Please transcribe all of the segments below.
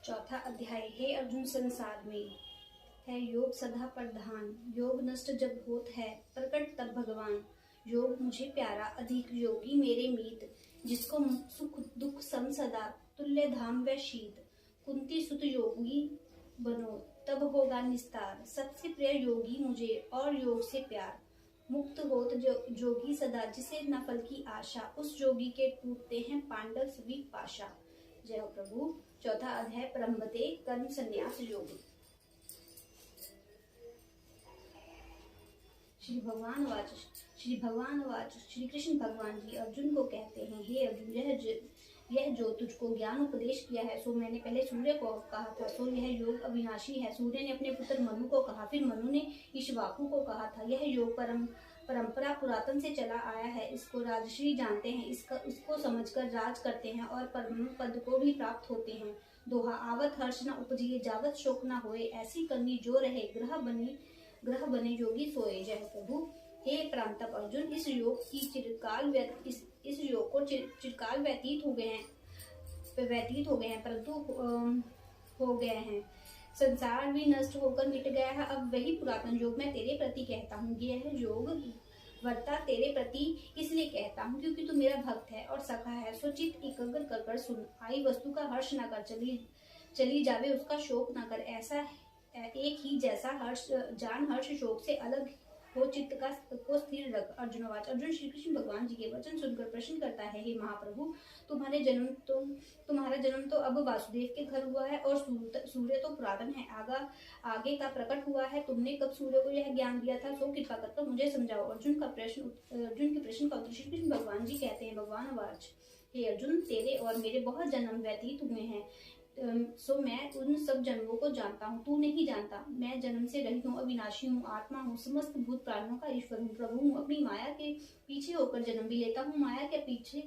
चौथा अध्याय। हे अर्जुन, संसार में है योग सदा प्रधान। योग नष्ट जब होत है प्रकट तब भगवान। योग मुझे प्यारा अधिक योगी मेरे मीत। जिसको सुख दुख सम सदा तुल्य धाम व शीत। कुंती सुत योगी बनो तब होगा निस्तार। सबसे प्रिय योगी मुझे और योग से प्यार। मुक्त होत जोगी सदा जिसे न फल की आशा। उस जोगी के टूटते हैं पांडव सभी पाशा। जय हो प्रभु। चौथा अध्याय परमपते कर्म संन्यास योग। श्री भगवान वाच श्री कृष्ण भगवान जी अर्जुन को कहते हैं, हे अर्जुन, यह जो तुझको ज्ञान उपदेश किया है सो मैंने पहले सूर्य को कहा था। सो यह योग अविनाशी है। सूर्य ने अपने पुत्र मनु को कहा, फिर मनु ने ईक्ष्वाकु को कहा था। यह योग परंपरा पुरातन से चला आया है। इसको राजश्री जानते हैं, इसको समझकर राज करते हैं और परम पद को भी प्राप्त होते हैं। दोहा, आवत हर्ष न उपजिए जावत शोक न होए। ऐसी करनी जो रहे ग्रह बने योगी सोए। जय प्रभु। हे प्रांतप अर्जुन, इस योग को चिरकाल व्यतीत हो गए हैं परंतु हो गए हैं। संसार भी नष्ट होकर मिट गया है। अब वही पुरातन योग मैं तेरे प्रति कहता हूँ। यह योग वर्ता तेरे प्रति इसलिए कहता हूँ क्योंकि तू मेरा भक्त है और सखा है। सो चित्त एकाग्र कर सुन। आई वस्तु का हर्ष न कर, चली जावे उसका शोक न कर। ऐसा एक ही जैसा हर्ष शोक से अलग हो चित्त को स्थिर रख। अर्जुनवाच। अर्जुन श्री कृष्ण भगवान जी के वचन सुनकर प्रश्न करता है, हे महाप्रभु, तुम्हारा जन्म तो अब वासुदेव के घर हुआ है और सूर्य तो पुरातन है, आगे का प्रकट हुआ है। तुमने कब सूर्य को यह ज्ञान दिया था? सो कृपा कर मुझे समझाओ। अर्जुन के प्रश्न का उत्तर श्री कृष्ण भगवान जी कहते हैं, भगवान वाच, हे अर्जुन, तेरे और मेरे बहुत जन्म व्यतीत हुए हैं। सो मैं उन सब जन्मों को जानता हूँ, तू नहीं जानता। मैं जन्म से रहित हूँ, अविनाशी हूँ, आत्मा हूँ, समस्त भूत प्राणों का ईश्वर हूँ, प्रभु हूँ। अपनी माया के पीछे होकर जन्म भी लेता हूँ। माया के पीछे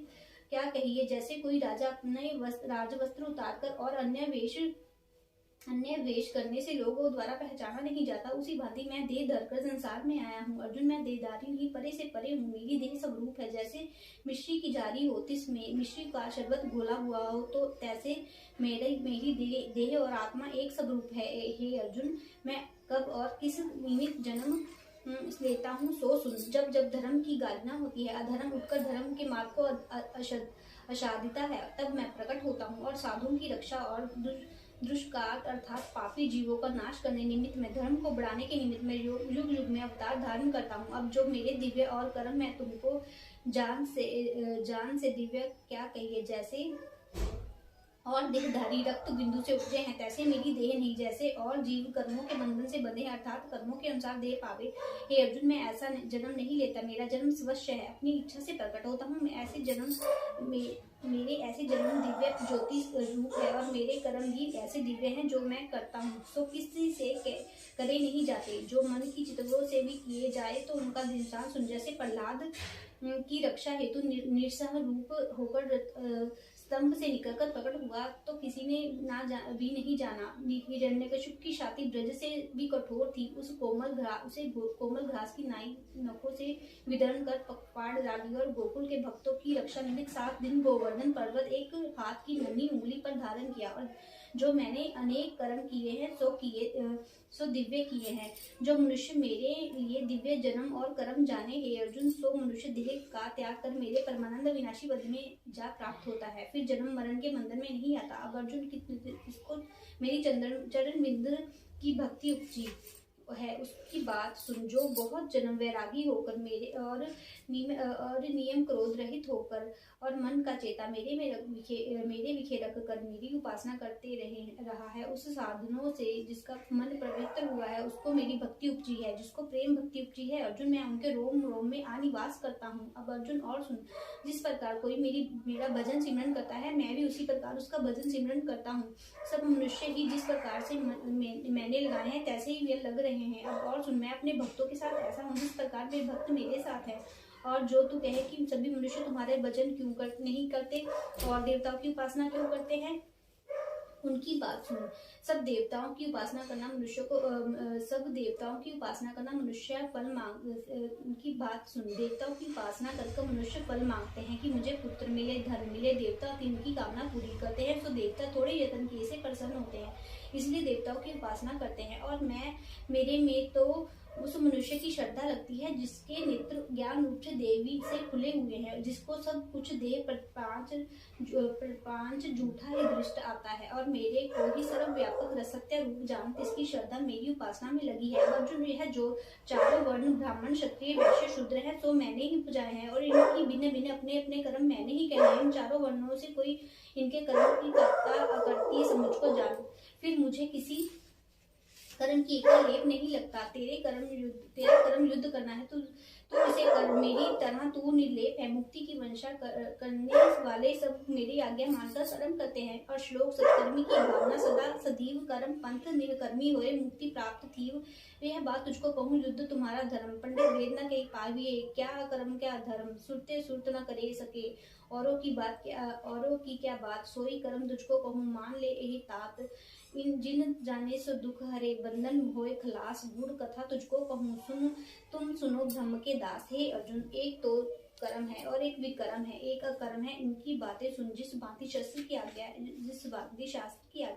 क्या कहिए, जैसे कोई राजा अपने राजवस्त्र उतार कर और अन्य वेश करने से लोगों द्वारा पहचाना नहीं जाता, उसी भांति मैं देह धरकर संसार में आया हूँ। अर्जुन, मैं देहधारी नहीं, परे से परे हूँ। मेरी देह स्वरूप है। जैसे मिश्री की जारी हो, तिसमें मिश्री का शरबत घोला हुआ हो, तो तैसे मेरी देह और आत्मा एक स्वरूप है। हे अर्जुन, मैं कब और किस निमित्त जन्म लेता हूँ सो सुन। जब जब धर्म की गालियाँ होती है, अधर्म उठकर धर्म के मार्ग को अशादिता है, तब मैं प्रकट होता हूँ और साधुओं की रक्षा और दुष्कार्य अर्थात पापी जीवों का नाश करने निमित्त में, धर्म को बढ़ाने के निमित्त में युग युग में अवतार धारण करता हूँ। अब जो मेरे दिव्य और कर्म मैं तुमको जान से दिव्य क्या कहिए, जैसे और देहधारी रक्त बिंदु से उपजे हैं, तैसे मेरी देह नहीं। जैसे और जीव कर्मों के बंधन से बंधे अर्थात कर्मों के अनुसार देह पावे। हे अर्जुन, मैं ऐसा जन्म नहीं लेता। मेरा जन्म स्वश्य है, अपनी इच्छा से प्रकट होता हूँ। मेरे ऐसे जन्म दिव्य ज्योति रूप है और मेरे कर्म भी ऐसे दिव्य हैं जो मैं करता हूँ सो किसी से करे नहीं जाते। जो मन की चितवों से भी किए जाए तो उनका दृष्टांत सुन। जैसे प्रहलाद की रक्षा हेतु निरसह रूप होकर स्तंभ से निकलकर प्रकट हुआ, तो किसी ने भी नहीं जाना। हिरण्यकशिपु की छाती ब्रज से भी कठोर थी। उसे कोमल घास की नाई नखों से विदर्ण कर पकवाड़ डाली और गोकुल के भक्तों की रक्षा निमित्त 7 दिन गोवर्धन पर्वत एक हाथ की नन्ही उंगली पर धारण किया। और जो मैंने अनेक कर्म किए हैं सो दिव्य किए हैं। जो मनुष्य मेरे लिए दिव्य जन्म और कर्म जाने, हे अर्जुन, सो मनुष्य देह का त्याग कर मेरे परमानंद विनाशी पद में जा प्राप्त होता है, फिर जन्म मरण के बंधन में नहीं आता। अब अर्जुन, इसको मेरी चरण बिंदु की भक्ति उपजी है उसकी बात सुन। जो बहुत जन्म वैरागी होकर मेरे और नियम क्रोध रहित होकर और मन का चेता मेरे विखे रख कर मेरी उपासना करते रहा है, उस साधनों से जिसका मन पवित्र हुआ है उसको मेरी भक्ति उपजी है, जिसको प्रेम भक्ति उपजी है। अर्जुन, मैं उनके रोम रोम में निवास करता हूँ। अब अर्जुन और सुन, जिस प्रकार कोई मेरा भजन सिमरन करता है, मैं भी उसी प्रकार उसका भजन सिमरन करता हूँ। सब मनुष्य ही जिस प्रकार से मैंने लगाए हैं तैसे ही वे लग रहे हैं। अब और सुन, मैं अपने भक्तों के साथ ऐसा हूँ जिस प्रकार वे भक्त मेरे साथ है। और जो तू कहे कि सभी मनुष्य तुम्हारे भजन क्यों नहीं करते और देवताओं की उपासना क्यों करते हैं, उनकी बात सुन। सब देवताओं की उपासना करना मनुष्य को सब देवताओं की उपासना करना मनुष्य फल मांग उनकी बात सुन। देवताओं की उपासना करके मनुष्य फल मांगते हैं कि मुझे पुत्र मिले, धन मिले। देवता इनकी कामना पूरी करते हैं, तो देवता थोड़े यत्न किए से प्रसन्न होते हैं, इसलिए देवताओं की उपासना करते हैं। और मेरे में तो उस मनुष्य की श्रद्धा लगती है जिसके नेत्र ज्ञान रूप से देवी से खुले हुए हैं, जिसको सब कुछ दे प्रपंच झूठा ही दृष्ट आता है, और मेरे को ही सर्वव्यापक रसत्य रूप जानते इसकी श्रद्धा मेरी उपासना में लगी है। अर्जुन, यह जो चारों वर्ण ब्राह्मण, क्षत्रिय, वैश्य, शूद्र है, तो मैंने ही उपजाए हैं, और इनकी भिन्न भिन्न अपने अपने कर्म मैंने ही कहने हैं। इन चारों वर्णों से कोई इनके कर्म की करता अकर्ती समझ को जान, फिर मुझे किसी कर्म की का लेप नहीं लगता। तेरा कर्म युद्ध करना है, तो इसे कर। मेरी तरह तू निर्लेप है। मुक्ति की वंशा करने वाले सब मेरी आज्ञा मानकर कर्म करते हैं। और श्लोक, सत्कर्मी की भावना सदा सदैव कर्म पंथ निर्कर्मी होए मुक्ति प्राप्त थी। यह बात तुझको कहूँ, युद्ध तुम्हारा धर्म। पंडित वेद न कही पाविए, क्या कर्म क्या धर्म। सुरते सुरत न करे सके, औरों की क्या बात। सोई कर्म तुझको कहूँ, मान ले यही तात। इन जिन जाने सो दुख हरे, बंधन होए खलास। गुड़ कथा तुझको कहूँ, तुम सुनो ब्रह्म के दास। हे अर्जुन, एक तो कर्म है और एक विकर्म है, एक अकर्म है। इनकी बातें सुन। जिस भांति शास्त्र की आज्ञा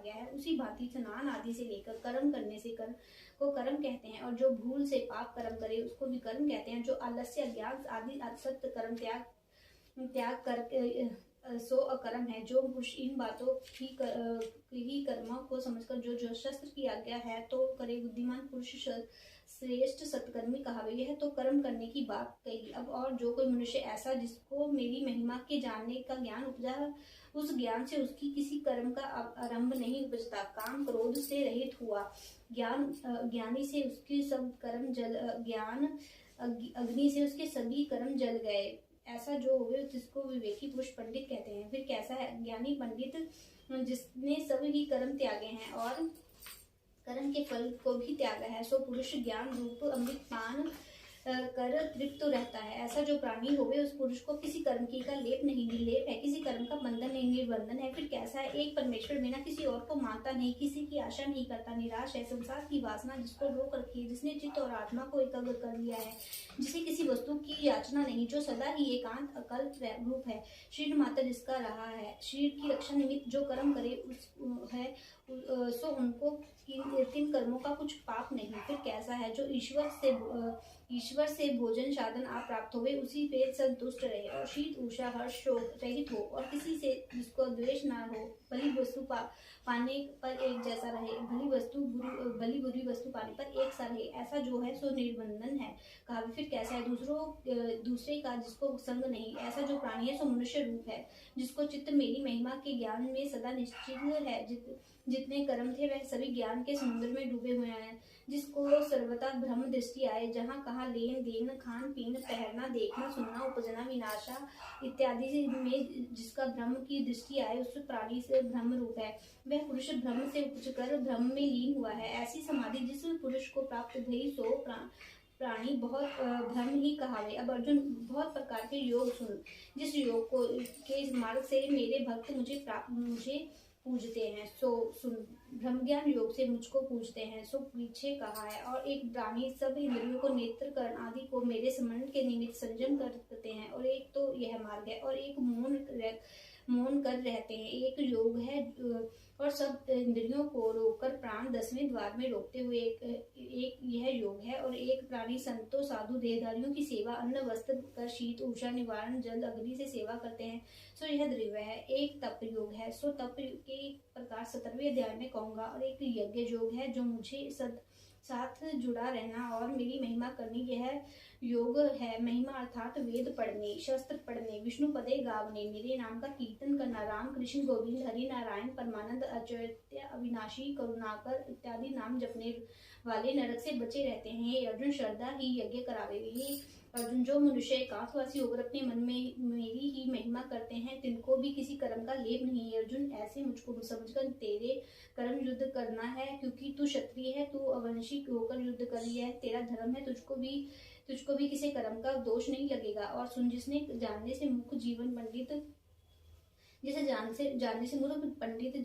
है, उसी भांति स्नान आदि से लेकर कर्म करने से कर्म को कर्म कहते हैं, और जो भूल से पाप कर्म करे उसको विकर्म कहते हैं। जो आलस्य, अज्ञान आदि असत्य कर्म त्याग कर सो अकर्म है। जो पुरुष इन बातों ही कर्मों को समझकर जो शास्त्र की आज्ञा है तो करे, बुद्धिमान पुरुष श्रेष्ठ सत्कर्मी कहावे। यह तो कर्म करने की बात कही। अब और जो कोई मनुष्य ऐसा जिसको मेरी महिमा के जानने का ज्ञान उपजा, उस ज्ञान से उसकी किसी कर्म का आरंभ नहीं उपजता। काम क्रोध से रहित हुआ ज्ञानी से उसकी सब कर्म अग्नि से उसके सभी कर्म जल गए। ऐसा जो हुए जिसको विवेकी पुरुष पंडित कहते हैं। फिर कैसा है ज्ञानी पंडित, जिसने सब ही कर्म त्यागे हैं और कर्म के फल को भी त्यागा है, सो पुरुष ज्ञान रूप अमृत पान कर तृप्त रहता है। ऐसा जो प्राणी होवे, उस पुरुष को किसी कर्म की का लेप नहीं, निर्लेप है, किसी कर्म का बंधन नहीं, निर्बंधन है। फिर कैसा है, एक परमेश्वर बिना किसी और को मानता नहीं, किसी की आशा नहीं करता, निराश है। संसार की वासना जिसको रोक रखी है, जिसने चित्त और आत्मा को एकाग्र कर लिया है, जिसे किसी वस्तु की याचना नहीं, जो सदा ही एकांत अकल्प रूप है, शरीर मात्र जिसका रहा है, शरीर की रक्षा निमित्त जो कर्म करे सो उनको तीन कर्मों का कुछ पाप नहीं। फिर कैसा है, जो ईश्वर से भोजन साधन आप प्राप्त होवे, उसी पे संतुष्ट रहे, और शीत उषा हर्ष शोक रहित हो, और किसी से जिसको द्वेष ना हो, भली वस्तु पाने पर एक जैसा रहे, भली बुरी वस्तु पाने पर एक सा रहे। ऐसा जो है सो निर्बंधन है कहा। फिर कैसा है, दूसरे का जिसको संग नहीं, ऐसा जो प्राणी है सो मनुष्य रूप है, जिसको चित्त मेरी महिमा के ज्ञान में सदा निश्चित है। जितने कर्म थे वह सभी ज्ञान के समुद्र में डूबे हुए हैं, जिसको सर्वथा ब्रह्म दृष्टि आए, जहाँ कहाँ लेन देन, खान पीन, पहनना, देखना, सुनना, उपजना, विनाशा इत्यादि में जिसका ब्रह्म की दृष्टि आए, उस प्राणी से ब्रह्म रूप है। वह पुरुष ब्रह्म से उपजकर ब्रह्म में लीन हुआ है। ऐसी समाधि जिस पुरुष को प्राप्त भई, सो प्राणी बहुत ब्रह्म ही कहावे। अब अर्जुन, बहुत प्रकार के योग सुन। जिस योग को के मार्ग से मेरे भक्त मुझे पूजते हैं, सो सुन। ब्रह्म ज्ञान योग से मुझको पूजते हैं, सो पीछे कहा है। और एक प्राणी सब इंद्रियों को, नेत्र, कर्ण आदि को मेरे स्मरण के निमित्त संयम करते हैं, और एक तो यह मार्ग है, और एक मौन कर रहते हैं। एक योग है, और सब इंद्रियों को रोककर प्राण 10वें द्वार में रोकते हुए एक यह योग है। और एक प्राणी संतों, साधु, देहधारियों की सेवा, अन्न वस्त्र कर, शीत उषा निवारण, जल अग्नि से सेवा करते हैं, सो यह द्रव्य है। एक तप योग है, सो तप के प्रकार 17वें अध्याय में कहूंगा। और एक यज्ञ योग है, जो मुझे साथ जुड़ा रहना और मेरी महिमा करनी, यह योग है। महिमा अर्थात वेद पढ़ने, शस्त्र पढ़ने, विष्णु पदे गावने, मेरे नाम का कीर्तन करना, राम कृष्ण गोविंद हरि नारायण परमानंद अच्युत अविनाशी करुणाकर इत्यादि नाम जपने वाले नरक से बचे रहते हैं। ये अर्जुन, श्रद्धा ही यज्ञ करावे। ये अर्जुन, जो मनुष्य एकांतवासी होकर अपने मन में मेरी ही महिमा करते हैं, तिनको भी किसी कर्म का लेप नहीं है। अर्जुन, ऐसे मुझको समझकर तेरे कर्म युद्ध करना है, क्योंकि तू क्षत्रिय है, तू अवंशी होकर युद्ध कर लिया है, तेरा धर्म है, तुझको भी किसी कर्म का दोष नहीं लगेगा। और सुन, जिसने जानने से मूर्ख पंडित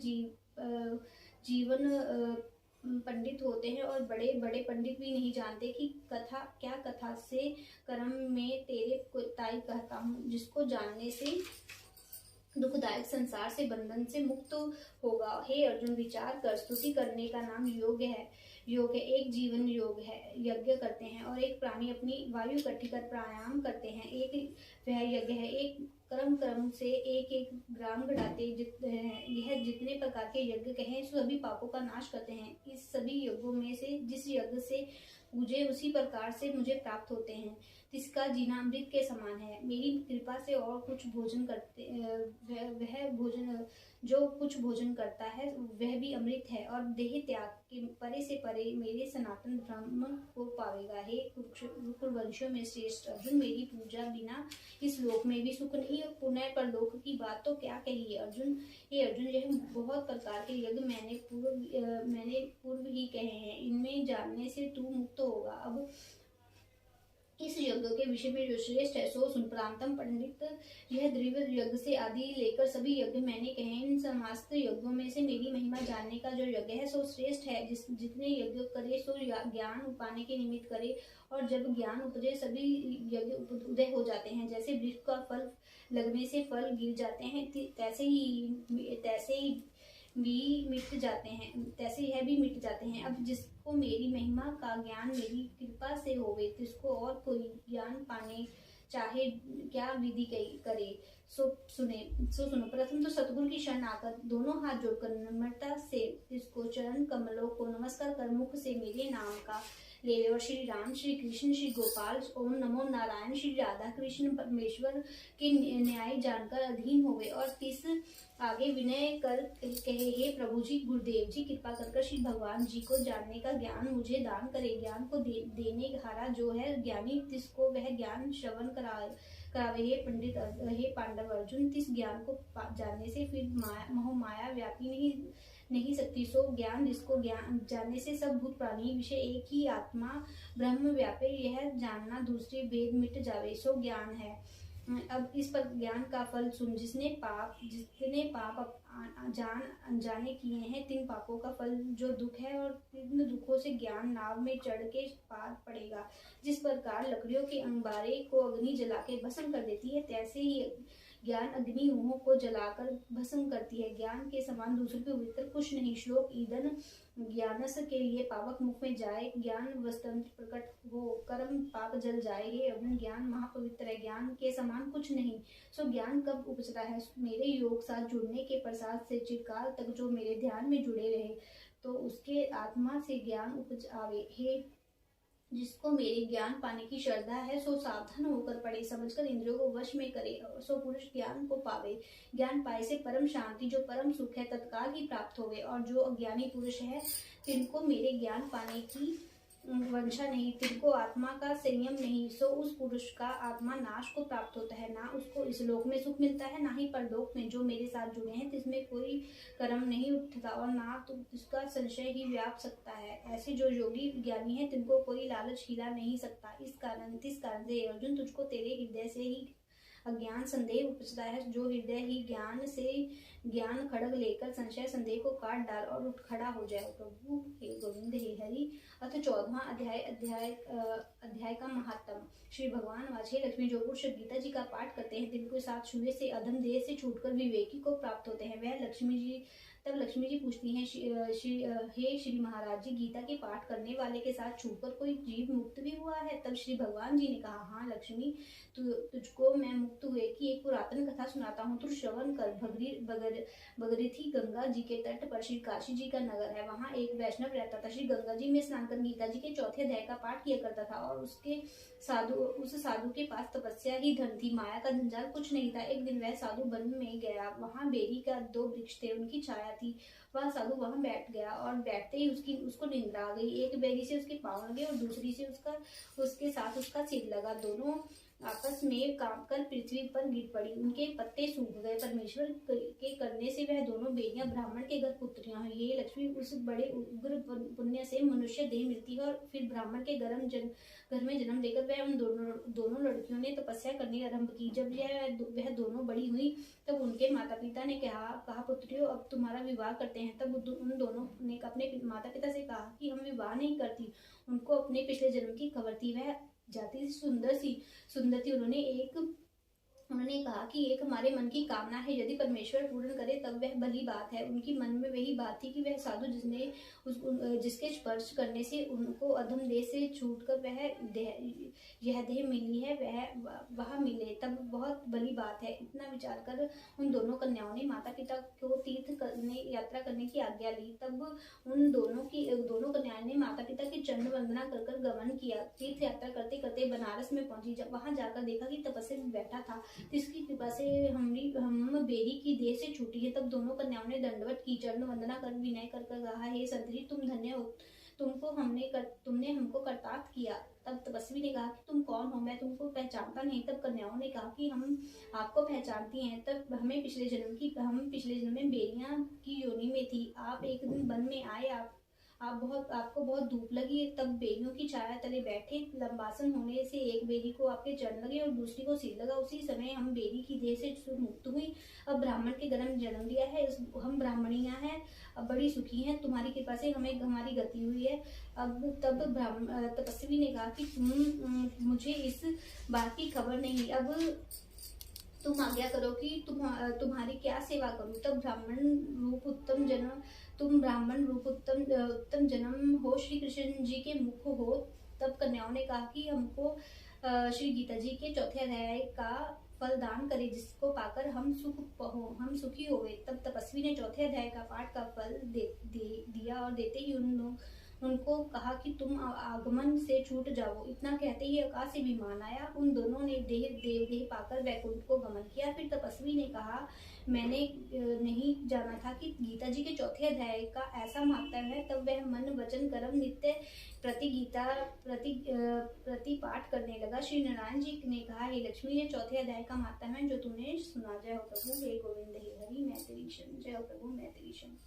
जीवन पंडित होते हैं और बड़े बड़े पंडित भी नहीं जानते कि कथा क्या, कथा से कर्म में तेरे को ताई कहता हूँ, जिसको जानने से दुखदायक संसार से बंधन से मुक्त होगा। हे अर्जुन, विचार कर, स्तुति करने का नाम योग है। एक जीवन योग है, यज्ञ करते हैं, और एक प्राणी अपनी वायु इकट्ठी कर प्राणायाम करते हैं, एक वह यज्ञ है। एक क्रम से एक एक ग्राम घटाते यह जितने प्रकार के यज्ञ कहे सभी पापों का नाश करते हैं। इस सभी यज्ञों में से जिस यज्ञ से मुझे उसी प्रकार से मुझे प्राप्त होते हैं, जिसका जीना अमृत के समान है। मेरी कृपा से और कुछ भोजन करते वह भोजन जो कुछ भोजन करता है वह भी अमृत है, और देह त्याग के परे से परे मेरे सनातन ब्रह्म को पावेगा। हे कुरुवंशियों में श्रेष्ठ अर्जुन, मेरी पूजा बिना इस लोक में भी सुख नहीं, और पुनः परलोक की बात तो क्या कही अर्जुन। हे अर्जुन, यह बहुत प्रकार के यज्ञ मैंने पूर्व ही कहे हैं, इनमें जानने से तू मुक्त होगा। अब इस यज्ञ के विषय में जो श्रेष्ठ है सो सुन। प्रांतम पंडित, यह द्रव्य यज्ञ से आदि लेकर सभी यज्ञ मैंने कहे हैं। इन समस्त यज्ञों में से मेरी महिमा जानने का जो यज्ञ है सो श्रेष्ठ है। जितने यज्ञ करे सो ज्ञान पाने के निमित्त करे, और जब ज्ञान उपजे सभी यज्ञ उदय हो जाते हैं। जैसे वृक्ष का फल लगने से फल गिर जाते हैं, तैसे ही भी मिट जाते हैं, तैसे यह भी मिट जाते हैं। अब जिसको मेरी महिमा का ज्ञान मेरी कृपा से होवे, तिसको और कोई ज्ञान पाने चाहे क्या विधि करे सो सुनो। प्रथम तो सतगुरु की शरण आकर दोनों हाथ जोड़कर नम्रता से इसको चरण कमलों को नमस्कार कर मुख से मेरे नाम का ले और श्री राम, श्री कृष्ण, श्री गोपाल, ओम नमो नारायण, श्री राधा कृष्ण परमेश्वर के न्याय जानकर अधीन हो गए, और तीस आगे विनय कर कहे, हे प्रभु जी, गुरुदेव जी, कृपा कर श्री भगवान जी को जानने का ज्ञान मुझे दान करे। ज्ञान को देने हारा जो है ज्ञानी, तिसको वह ज्ञान श्रवण करावे। हे पंडित, हे पांडव अर्जुन, तिस ज्ञान को जानने से फिर मोह माया व्यापी नहीं सकती। सो ज्ञान जिसको ज्ञान जानने से सब भूत प्राणी विषय एक ही आत्मा ब्रह्म व्यापे, यह जानना दूसरे भेद मिट जावे, सो ज्ञान है। अब इस पर ज्ञान का फल सुन। जितने पाप अनजाने किए हैं, तीन पापों का फल जो दुख है, और तीन दुखों से ज्ञान नाव में चढ़ के पार पड़ेगा। जिस प्रकार लकड़ियों के अंबारे को अग्नि जला के भस्म कर देती है, तैसे ही ज्ञान अग्नि मुंह को जलाकर भस्म करती है। ज्ञान के समान दूसरे पवित्र कुछ नहीं। श्लोक ईंधन ज्ञानस के लिए पावक मुख में जाए, ज्ञान वस्तंत्र प्रकट हो, कर्म पाप जल जाए। हे अर्जुन, ज्ञान महापवित्र है, ज्ञान के समान कुछ नहीं। सो ज्ञान कब उपजता है? मेरे योग साथ जुड़ने के प्रसाद से चिरकाल तक जो मेरे ध्यान में जुड़े रहे, तो उसके आत्मा से ज्ञान उपज आवे। हे जिसको मेरे ज्ञान पाने की श्रद्धा है, सो सावधान होकर पढ़े, समझकर इंद्रियों को वश में करे, सो पुरुष ज्ञान को पावे। ज्ञान पाए से परम शांति जो परम सुख है तत्काल ही प्राप्त होवे। और जो अज्ञानी पुरुष है, तिनको मेरे ज्ञान पाने की वंशा नहीं, तिनको आत्मा का संयम नहीं, सो उस पुरुष का आत्मा नाश को प्राप्त होता है। ना उसको इस लोक में सुख मिलता है, ना ही परलोक में। जो मेरे साथ जुड़े हैं तिसमें कोई कर्म नहीं उठता, और ना तो उसका संशय ही व्याप सकता है। ऐसे जो योगी ज्ञानी है, तिनको कोई लालच हिला नहीं सकता। इस कारण से अर्जुन, तुझको तेरे हृदय से ही अज्ञान संदेह उपजता है। जो हृदय ही ज्ञान से ज्ञान खड़ग लेकर संशय संदेह को काट डाल और उठ खड़ा हो जाए। प्रभु हे गोविंद हे हरि। अथ 14वां अध्याय का महात्म। श्री भगवान वाचे, लक्ष्मी जो पुरुष गीता जी का पाठ करते हैं, जिनको साथ छुए से अधम देह से छूटकर विवेकी को प्राप्त होते हैं। वह लक्ष्मी जी पूछती हैं, हे श्री महाराज जी, गीता के पाठ करने वाले के साथ छूकर कोई जीव मुक्त भी हुआ है? तब श्री भगवान जी ने कहा, हाँ लक्ष्मी, तुझको मैं मुक्त हुए की एक पुरातन कथा सुनाता हूँ, तू श्रवण कर। भगीरथी गंगा जी के तट पर श्री काशी जी का नगर है। वहाँ एक वैष्णव रहता था। श्री गंगा जी में स्नान कर गीता जी के 4थे अध्याय का पाठ किया करता था, और उस साधु के पास तपस्या ही धन थी, माया का जंजाल कुछ नहीं था। एक दिन वह साधु वन में गया। वहाँ बेरी का 2 वृक्ष थे, उनकी छाया थी। वह साधु वहाँ बैठ गया, और बैठते ही उसको निंद्रा आ गई। एक बेरी से उसके पाँव लगे और दूसरी से उसके साथ उसका सिर लगा। दोनों आपस में कांपकर पृथ्वी पर गिर पड़ी, उनके पत्ते सूख गए। परमेश्वर के करने से वह दोनों बेटियां ब्राह्मण के घर पुत्रियां हैं। ये लक्ष्मी उस बड़े उग्र पुण्य से मनुष्य देह मिलती है और फिर ब्राह्मण के घर में जन्म लेकर वह उन दोनों लड़कियों ने तपस्या करनी आरंभ की। जब वह दोनों बड़ी हुई तब उनके माता पिता ने कहा पुत्रियों अब तुम्हारा विवाह करते हैं। तब उन दोनों ने अपने माता पिता से कहा कि हम विवाह नहीं करती। उनको अपने पिछले जन्म की खबर थी। वह जाति सुंदर थी। उन्होंने कहा कि एक हमारे मन की कामना है, यदि परमेश्वर पूर्ण करे तब वह भली बात है। उनकी मन में वही बात थी कि वह साधु जिसके स्पर्श करने से उनको अधम देह से छूटकर यह देह मिली है वह मिले तब बहुत भली बात है। इतना विचार कर उन दोनों कन्याओं ने माता पिता को यात्रा करने की आज्ञा ली। तब उन दोनों कन्याओं ने माता पिता की चरण वंदना कर गमन किया। तीर्थ यात्रा करते करते बनारस में पहुंची। जब वहां जाकर देखा कि तपस्या में बैठा था, जिसकी कृपा से हम बेरी की देह से छूटी है। तब दोनों कन्याओं ने दंडवत की, चरण वंदना कर विनय कर कहा, हे संतरी तुम धन्य हो, तुमने हमको कर्तार्थ किया। तब तपस्वी ने कहा कि तुम कौन हो, मैं तुमको पहचानता नहीं। तब कन्याओं ने कहा कि हम आपको पहचानती हैं। तब हम पिछले जन्म में बेरियां की योनि में थी। आप एक दिन वन में आए, आपको बहुत धूप लगी, तब बेरियों की छाया तले बैठे। लंबासन होने से एक बेरी को आपके चरण लगे और दूसरी को सिर लगा। उसी समय हम बेरी की देह से मुक्त हुई। अब ब्राह्मण के घर में जन्म लिया है, हम ब्राह्मणियां हैं, अब बड़ी सुखी हैं। तुम्हारी कृपा से हमें हमारी गति हुई है। तब तपस्वी ने कहा कि मुझे इस बात की खबर नहीं, अब तुम आज्ञा करो कि तुम्हारी क्या सेवा करूं। तब तुम ब्राह्मण रूप उत्तम जन्म हो, श्री कृष्ण जी के मुख हो। तब कन्याओं ने कहा कि हमको श्री गीता जी के चौथे अध्याय का फल दान करे, जिसको पाकर हम सुखी होवे। तब तपस्वी ने चौथे अध्याय का पाठ का फल दिया और देते ही उनको कहा कि तुम आगमन से छूट जाओ। इतना कहते ही आकाश से विमान आया। उन दोनों ने देह पाकर वैकुंठ को गमन किया। फिर तपस्वी ने कहा, मैंने नहीं जाना था कि गीता जी के चौथे अध्याय का ऐसा महत्व है। तब वह मन वचन कर्म नित्य प्रति पाठ करने लगा। श्री नारायण जी ने कहा, हे लक्ष्मी, ये चौथे अध्याय का महत्व है जो तूने सुना। जय हो प्रभु, हे गोविंद, हे हरि, मैं तेरी शरण। जय हो प्रभु, मैं तेरी शरण।